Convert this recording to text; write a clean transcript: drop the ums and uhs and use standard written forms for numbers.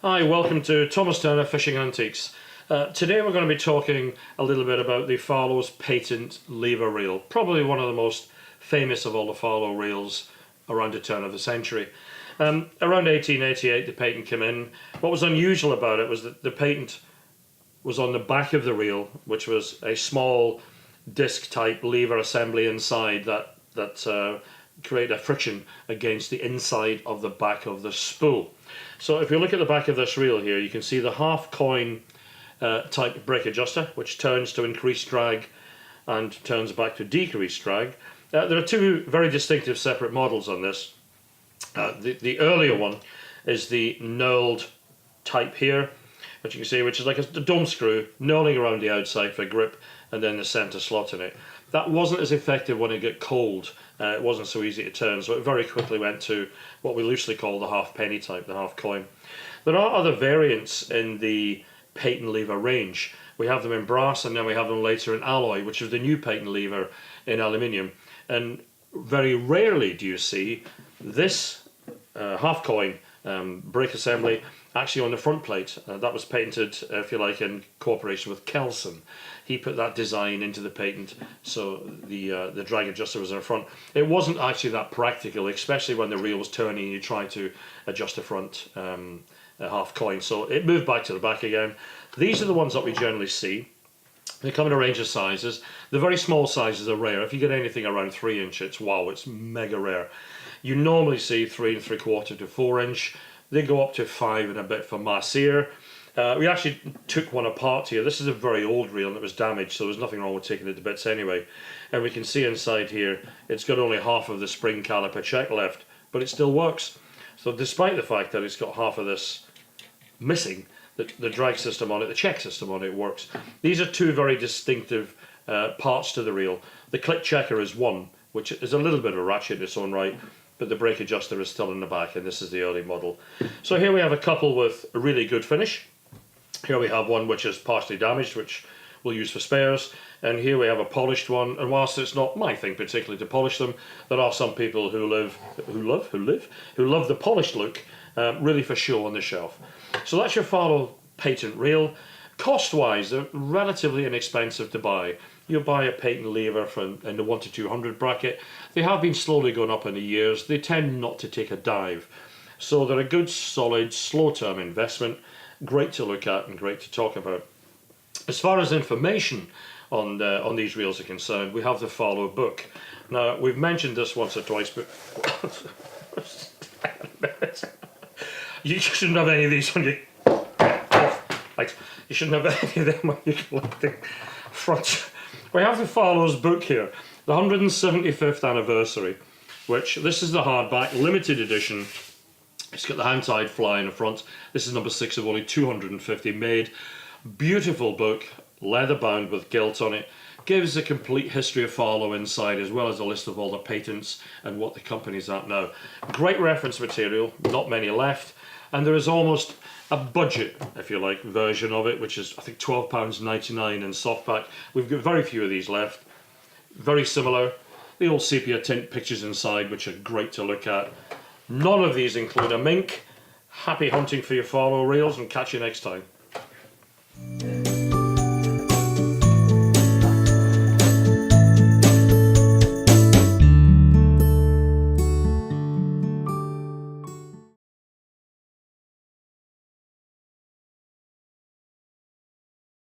Hi, welcome to Thomas Turner Fishing Antiques. Today we're going to be talking a little bit about the Farlow's Patent Lever reel, probably one of the most famous of all the Farlow reels around the turn of the century. Around 1888 the patent came in. What was unusual about it was that the patent was on the back of the reel, which was a small disc type lever assembly inside that created a friction against the inside of the back of the spool. So if you look at the back of this reel here, you can see the half coin type brake adjuster, which turns to increase drag and turns back to decrease drag. There are two very distinctive separate models on this. The earlier one is the knurled type here, which you can see, which is like a dome screw knurling around the outside for grip, and then the center slot in it. That wasn't as effective when it got cold. It wasn't so easy to turn, so it very quickly went to what we loosely call the half penny type, the half coin. There are other variants in the patent lever range. We have them in brass, and then we have them later in alloy, which is the new patent lever in aluminium. And very rarely do you see this half coin brake assembly actually on the front plate. That was patented, if you like, in cooperation with Kelson. He put that design into the patent, so the drag adjuster was in the front. It wasn't actually that practical, especially when the reel was turning and you try to adjust the front half coin. So it moved back to the back again. These are the ones that we generally see. They come in a range of sizes. The very small sizes are rare. If you get anything around 3 inch, it's wow, it's mega rare. You normally see 3 3/4 to 4 inch. They go up to 5 and a bit for Massier. We actually took one apart here. This is a very old reel and it was damaged, so there's nothing wrong with taking it to bits anyway. And we can see inside here, it's got only half of the spring caliper check left, but it still works. So despite the fact that it's got half of this missing, the drag system on it, the check system on it works. These are two very distinctive parts to the reel. The click checker is one, which is a little bit of a ratchet in its own right, but the brake adjuster is still in the back, and this is the early model. So here we have a couple with a really good finish. Here we have one which is partially damaged, which we'll use for spares, and here we have a polished one. And whilst it's not my thing particularly to polish them, there are some people who love the polished look, really for show on the shelf. So that's your Farlow patent reel. Cost-wise, they're relatively inexpensive to buy. You buy a patent lever in the 1 to 200 bracket. They have been slowly going up in the years. They tend not to take a dive. So they're a good, solid, slow-term investment. Great to look at and great to talk about. As far as information on these reels are concerned, we have the Farlow book. Now, we've mentioned this once or twice, but you shouldn't have any of these when you right. You shouldn't have any of them when you're collecting front. We have the Farlow's book here, the 175th anniversary, which this is the hardback limited edition. It's got the hand-tied fly in the front. This is number 6 of only 250 made. Beautiful book, leather bound with gilt on it. Gives a complete history of Farlow inside, as well as a list of all the patents and what the company's at now. Great reference material, not many left, and there is almost a budget, if you like, version of it, which is I think £12.99 in softpack. We've got very few of these left. Very similar. The old sepia tint pictures inside, which are great to look at. None of these include a mink. Happy hunting for your Farlow reels, and catch you next time.